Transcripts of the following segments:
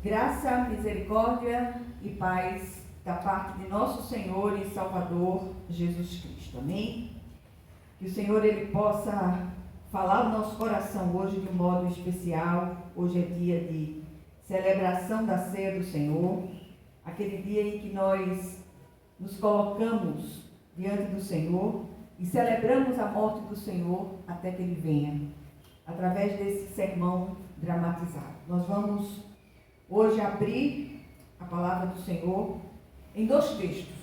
Graça, misericórdia e paz da parte de nosso Senhor e Salvador Jesus Cristo. Amém? Que o Senhor ele possa falar o nosso coração hoje de um modo especial. Hoje é dia de celebração da ceia do Senhor, aquele dia em que nós nos colocamos diante do Senhor e celebramos a morte do Senhor até que Ele venha, através desse sermão dramatizado. Nós vamos hoje abrir a palavra do Senhor em dois textos,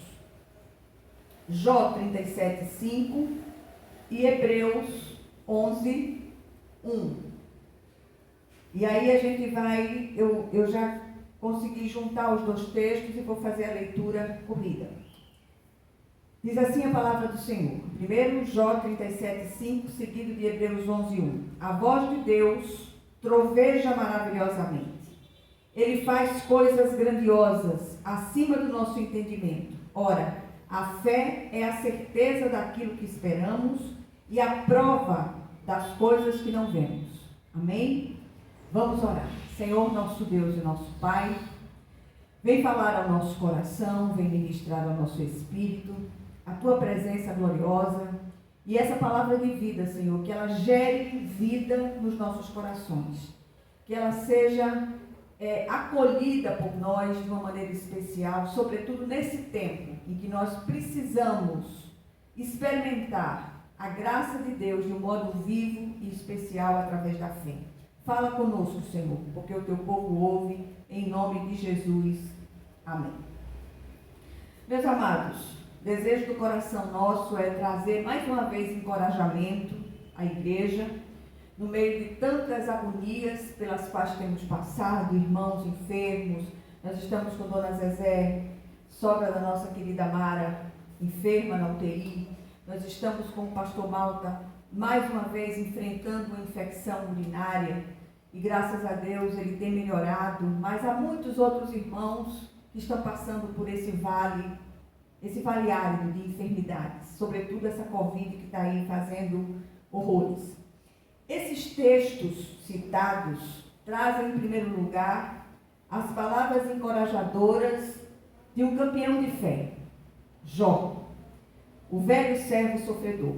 Jó 37:5 e Hebreus 11:1. E aí a gente vai, eu já consegui juntar os dois textos e vou fazer a leitura corrida. Diz assim a palavra do Senhor. Primeiro, Jó 37:5, seguido de Hebreus 11:1. A voz de Deus troveja maravilhosamente. Ele faz coisas grandiosas, acima do nosso entendimento. Ora, a fé é a certeza daquilo que esperamos e a prova das coisas que não vemos. Amém? Vamos orar. Senhor, nosso Deus e nosso Pai, vem falar ao nosso coração, vem ministrar ao nosso espírito a Tua presença gloriosa e essa palavra de vida, Senhor, que ela gere vida nos nossos corações, que ela seja acolhida por nós de uma maneira especial, sobretudo nesse tempo em que nós precisamos experimentar a graça de Deus de um modo vivo e especial através da fé. Fala conosco, Senhor, porque o Teu povo ouve, em nome de Jesus. Amém. Meus amados, desejo do coração nosso é trazer mais uma vez encorajamento à igreja, no meio de tantas agonias pelas quais temos passado, irmãos enfermos. Nós estamos com Dona Zezé, sogra da nossa querida Mara, enferma na UTI. Nós estamos com o pastor Malta, mais uma vez enfrentando uma infecção urinária, e graças a Deus ele tem melhorado, mas há muitos outros irmãos que estão passando por esse vale árido de enfermidades, sobretudo essa Covid que está aí fazendo horrores. Esses textos citados trazem, em primeiro lugar, as palavras encorajadoras de um campeão de fé, Jó, o velho servo sofredor.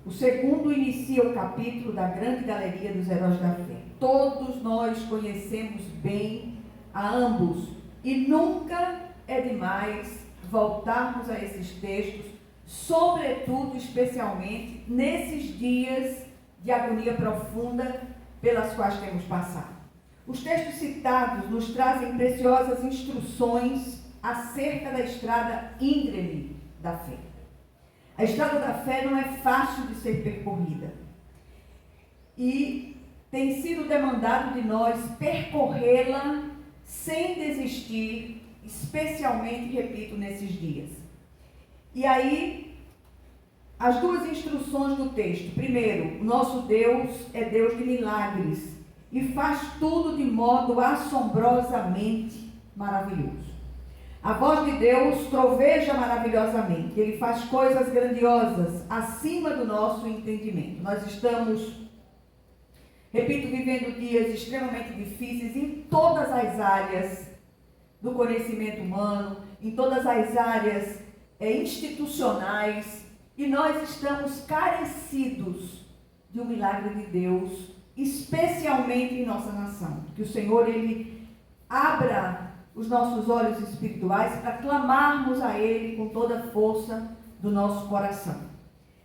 O segundo inicia o capítulo da grande galeria dos heróis da fé. Todos nós conhecemos bem a ambos e nunca é demais voltarmos a esses textos, sobretudo, especialmente, nesses dias de agonia profunda pelas quais temos passado. Os textos citados nos trazem preciosas instruções acerca da estrada íngreme da fé. A estrada da fé não é fácil de ser percorrida e tem sido demandado de nós percorrê-la sem desistir, especialmente, repito, nesses dias. E aí, as duas instruções do texto. Primeiro, o nosso Deus é Deus de milagres e faz tudo de modo assombrosamente maravilhoso. A voz de Deus troveja maravilhosamente. Ele faz coisas grandiosas acima do nosso entendimento. Nós estamos, repito, vivendo dias extremamente difíceis em todas as áreas do conhecimento humano, em todas as áreas institucionais, e nós estamos carecidos de um milagre de Deus, especialmente em nossa nação. Que o Senhor, Ele abra os nossos olhos espirituais para clamarmos a Ele com toda a força do nosso coração.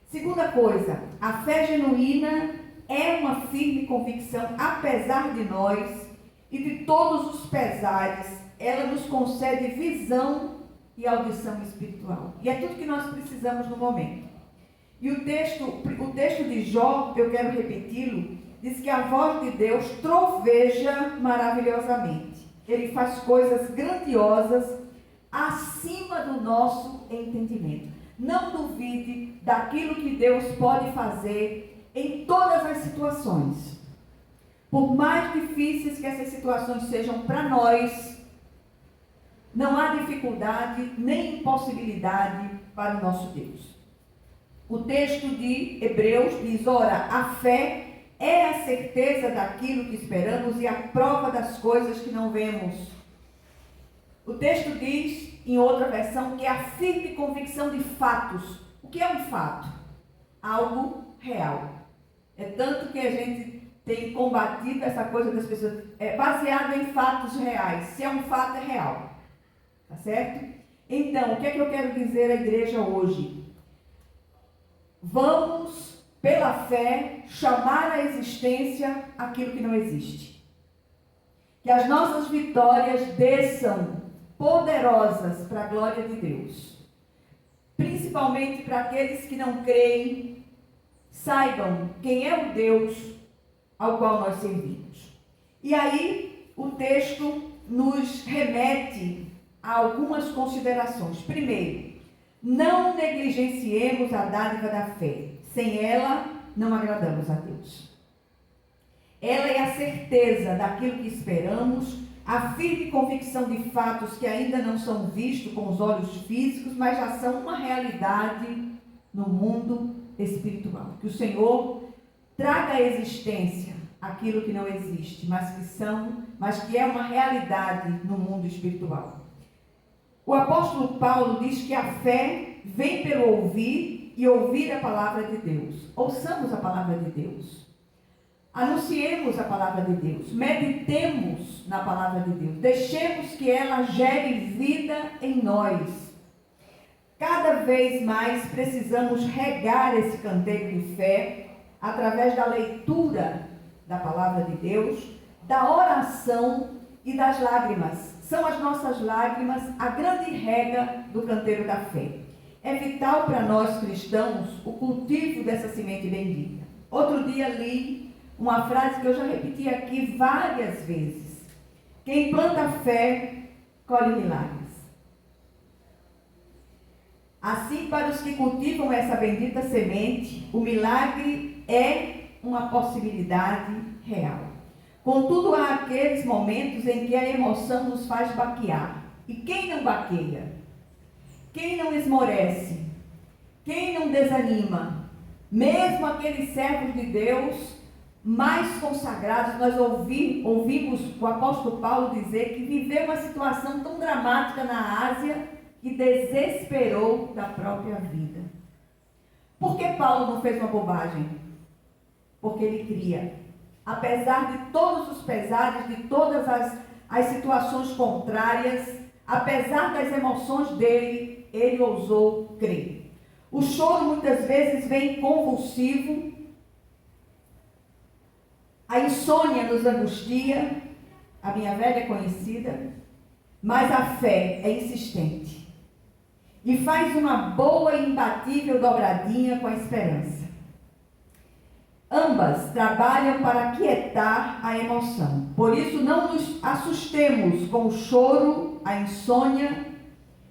Segunda coisa, a fé genuína é uma firme convicção, apesar de nós e de todos os pesares, ela nos concede visão e audição espiritual. E é tudo que nós precisamos no momento. E o texto de Jó, eu quero repeti-lo, diz que a voz de Deus troveja maravilhosamente. Ele faz coisas grandiosas acima do nosso entendimento. Não duvide daquilo que Deus pode fazer em todas as situações. Por mais difíceis que essas situações sejam para nós, não há dificuldade nem impossibilidade para o nosso Deus. O texto de Hebreus diz: ora, a fé é a certeza daquilo que esperamos e a prova das coisas que não vemos. O texto diz, em outra versão, que é a firme convicção de fatos. O que é um fato? Algo real. É tanto que a gente tem combatido essa coisa das pessoas, baseado em fatos reais. Se é um fato, é real. Tá certo? Então, o que é que eu quero dizer à igreja hoje? Vamos, pela fé, chamar à existência aquilo que não existe. Que as nossas vitórias desçam poderosas para a glória de Deus. Principalmente para aqueles que não creem, saibam quem é o Deus ao qual nós servimos. E aí, o texto nos remete a algumas considerações. Primeiro, não negligenciemos a dádiva da fé. Sem ela, não agradamos a Deus. Ela é a certeza daquilo que esperamos, a firme convicção de fatos que ainda não são vistos com os olhos físicos, mas já são uma realidade no mundo espiritual. Que o Senhor traga à existência aquilo que não existe, mas que é uma realidade no mundo espiritual. O apóstolo Paulo diz que a fé vem pelo ouvir e ouvir a palavra de Deus. Ouçamos a palavra de Deus. Anunciemos a palavra de Deus, meditemos na palavra de Deus, deixemos que ela gere vida em nós. Cada vez mais precisamos regar esse canteiro de fé através da leitura da palavra de Deus, da oração e das lágrimas. São as nossas lágrimas a grande rega do canteiro da fé. É vital para nós cristãos o cultivo dessa semente bendita. Outro dia li uma frase que eu já repeti aqui várias vezes. Quem planta fé, colhe milagres. Assim, para os que cultivam essa bendita semente, o milagre é uma possibilidade real. Contudo, há aqueles momentos em que a emoção nos faz baquear. E quem não baqueia? Quem não esmorece? Quem não desanima? Mesmo aqueles servos de Deus mais consagrados, nós ouvimos o apóstolo Paulo dizer que viveu uma situação tão dramática na Ásia que desesperou da própria vida. Por que Paulo não fez uma bobagem? Porque ele cria. Apesar de todos os pesares, de todas as situações contrárias, apesar das emoções dele, ele ousou crer. O choro muitas vezes vem convulsivo, a insônia nos angustia, a minha velha é conhecida, mas a fé é insistente e faz uma boa e imbatível dobradinha com a esperança. Ambas trabalham para aquietar a emoção. Por isso, não nos assustemos com o choro, a insônia.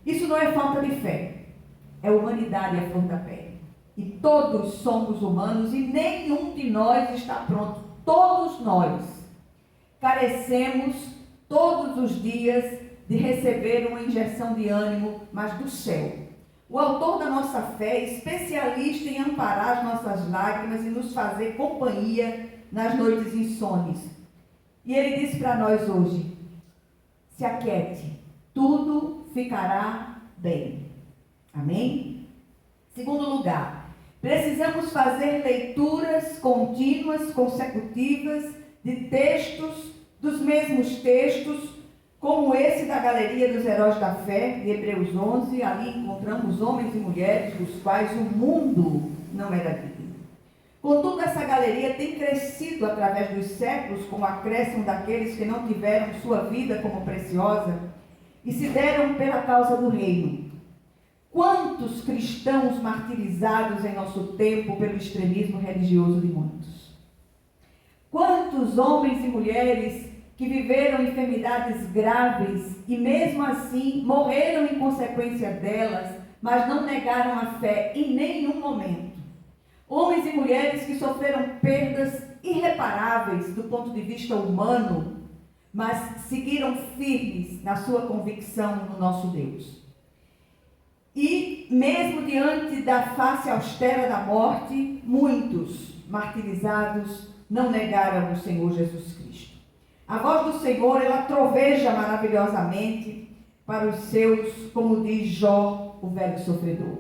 Isso não é falta de fé, é humanidade à flor da pele. E todos somos humanos e nenhum de nós está pronto. Todos nós carecemos todos os dias de receber uma injeção de ânimo, mas do céu. O autor da nossa fé é especialista em amparar as nossas lágrimas e nos fazer companhia nas noites insones. E ele diz para nós hoje: se aquiete, tudo ficará bem. Amém? Segundo lugar, precisamos fazer leituras contínuas, consecutivas, de textos, dos mesmos textos, como esse da Galeria dos Heróis da Fé, de Hebreus 11, ali encontramos homens e mulheres dos quais o mundo não era digno. Contudo, essa galeria tem crescido através dos séculos com o acréscimo daqueles que não tiveram sua vida como preciosa e se deram pela causa do reino. Quantos cristãos martirizados em nosso tempo pelo extremismo religioso de muitos? Quantos homens e mulheres que viveram enfermidades graves e mesmo assim morreram em consequência delas, mas não negaram a fé em nenhum momento. Homens e mulheres que sofreram perdas irreparáveis do ponto de vista humano, mas seguiram firmes na sua convicção no nosso Deus. E mesmo diante da face austera da morte, muitos martirizados não negaram o Senhor Jesus Cristo. A voz do Senhor, ela troveja maravilhosamente, para os seus, como diz Jó, o velho sofredor.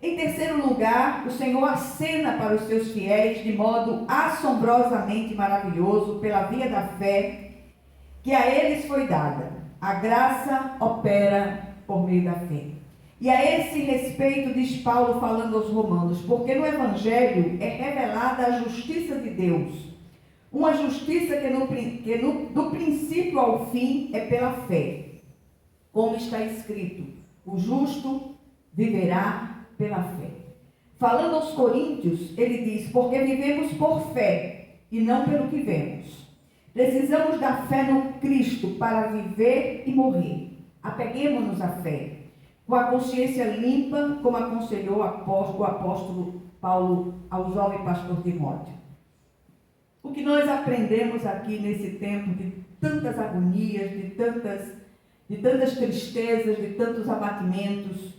Em terceiro lugar, o Senhor acena para os seus fiéis de modo assombrosamente maravilhoso pela via da fé que a eles foi dada. A graça opera por meio da fé. E a esse respeito diz Paulo falando aos romanos, porque no Evangelho é revelada a justiça de Deus, uma justiça que do princípio ao fim é pela fé, como está escrito, o justo viverá pela fé. Falando aos coríntios, ele diz, porque vivemos por fé e não pelo que vemos. Precisamos da fé no Cristo para viver e morrer. Apeguemos-nos à fé, com a consciência limpa, como aconselhou o apóstolo Paulo ao jovem pastor Timóteo. O que nós aprendemos aqui nesse tempo de tantas agonias, de tantas tristezas, de tantos abatimentos.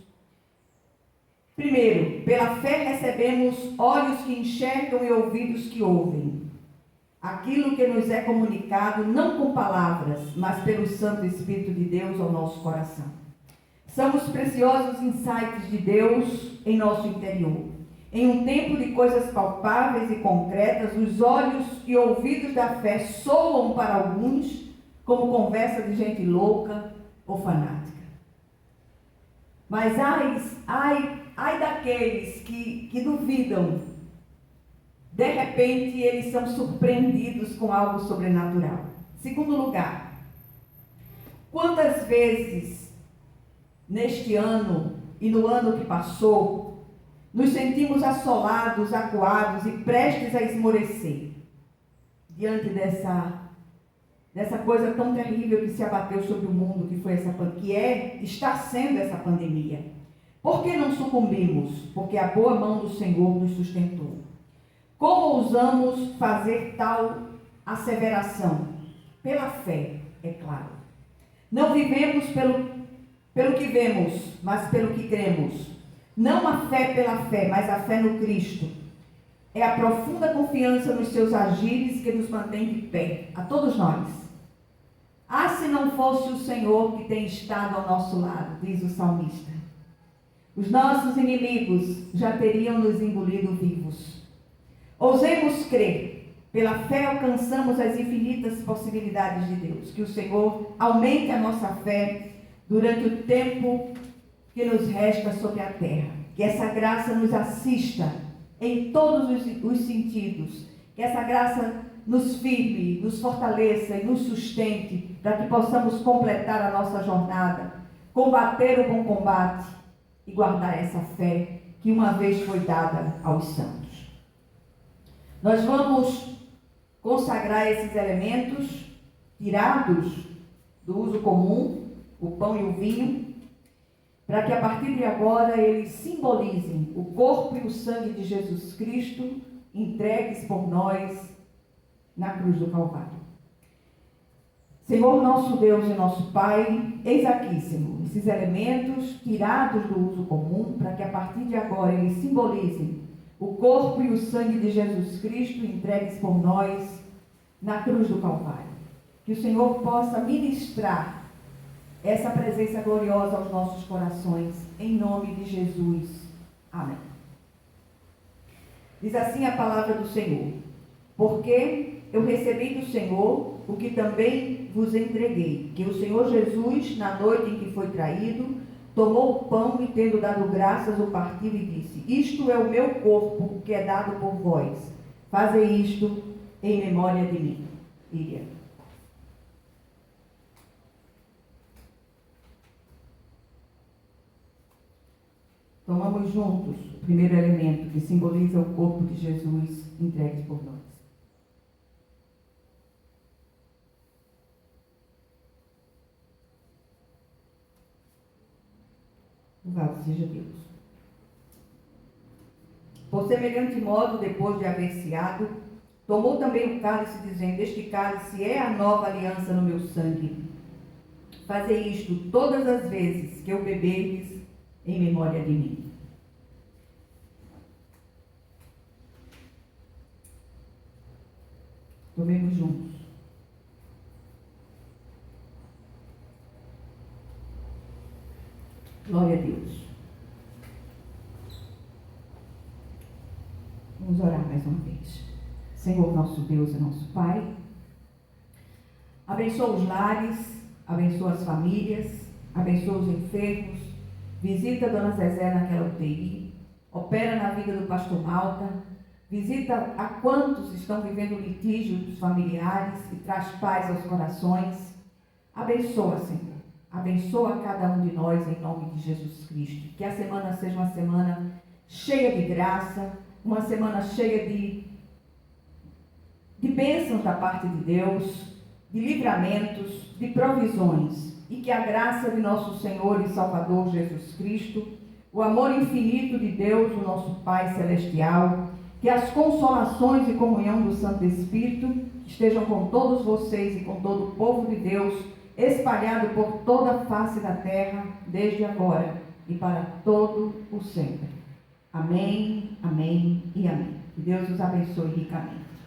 Primeiro, pela fé recebemos olhos que enxergam e ouvidos que ouvem. Aquilo que nos é comunicado não com palavras, mas pelo Santo Espírito de Deus ao nosso coração. Somos preciosos insights de Deus em nosso interior. Em um tempo de coisas palpáveis e concretas, os olhos e ouvidos da fé soam para alguns como conversa de gente louca ou fanática. Mas ai daqueles que duvidam. De repente, eles são surpreendidos com algo sobrenatural. Segundo lugar, quantas vezes neste ano e no ano que passou, nos sentimos assolados, acuados e prestes a esmorecer diante dessa coisa tão terrível que se abateu sobre o mundo, que foi está sendo essa pandemia. Por que não sucumbimos? Porque a boa mão do Senhor nos sustentou. Como ousamos fazer tal asseveração? Pela fé, é claro. Não vivemos pelo que vemos, mas pelo que cremos. Não a fé pela fé, mas a fé no Cristo. É a profunda confiança nos seus agires que nos mantém de pé, a todos nós. Ah, se não fosse o Senhor que tem estado ao nosso lado, diz o salmista. Os nossos inimigos já teriam nos engolido vivos. Ousemos crer. Pela fé alcançamos as infinitas possibilidades de Deus. Que o Senhor aumente a nossa fé durante o tempo que nos resta sobre a terra. Que essa graça nos assista em todos os sentidos. Que essa graça nos firme, nos fortaleça e nos sustente para que possamos completar a nossa jornada, combater o bom combate e guardar essa fé que uma vez foi dada aos santos. Nós vamos consagrar esses elementos tirados do uso comum, o pão e o vinho, para que a partir de agora eles simbolizem o corpo e o sangue de Jesus Cristo entregues por nós na cruz do Calvário. Senhor nosso Deus e nosso Pai, eis aqui, Senhor, esses elementos tirados do uso comum, para que a partir de agora eles simbolizem o corpo e o sangue de Jesus Cristo entregues por nós na cruz do Calvário. Que o Senhor possa ministrar essa presença gloriosa aos nossos corações, em nome de Jesus. Amém. Diz assim a palavra do Senhor: porque eu recebi do Senhor o que também vos entreguei, que o Senhor Jesus, na noite em que foi traído, tomou o pão e, tendo dado graças, o partiu e disse: isto é o meu corpo, que é dado por vós. Fazei isto em memória de mim. Iria. Tomamos juntos o primeiro elemento, que simboliza o corpo de Jesus entregue por nós. Louvado seja Deus. Por semelhante modo, depois de haver ceado, tomou também o cálice, dizendo: este cálice é a nova aliança no meu sangue. Fazei isto todas as vezes que eu beberdes em memória de mim. Tomemos juntos. Glória a Deus. Vamos orar mais uma vez. Senhor, nosso Deus e nosso Pai, abençoa os lares, abençoa as famílias, abençoa os enfermos, visita a Dona Zezé naquela UTI, opera na vida do pastor Malta, visita a quantos estão vivendo litígio dos familiares e traz paz aos corações. Abençoa, Senhor. Abençoa cada um de nós em nome de Jesus Cristo. Que a semana seja uma semana cheia de graça, uma semana cheia de bênçãos da parte de Deus, de livramentos, de provisões. E que a graça de nosso Senhor e Salvador Jesus Cristo, o amor infinito de Deus, o nosso Pai Celestial, que as consolações e comunhão do Santo Espírito estejam com todos vocês e com todo o povo de Deus, espalhado por toda a face da terra, desde agora e para todo o sempre. Amém, amém e amém. Que Deus os abençoe ricamente.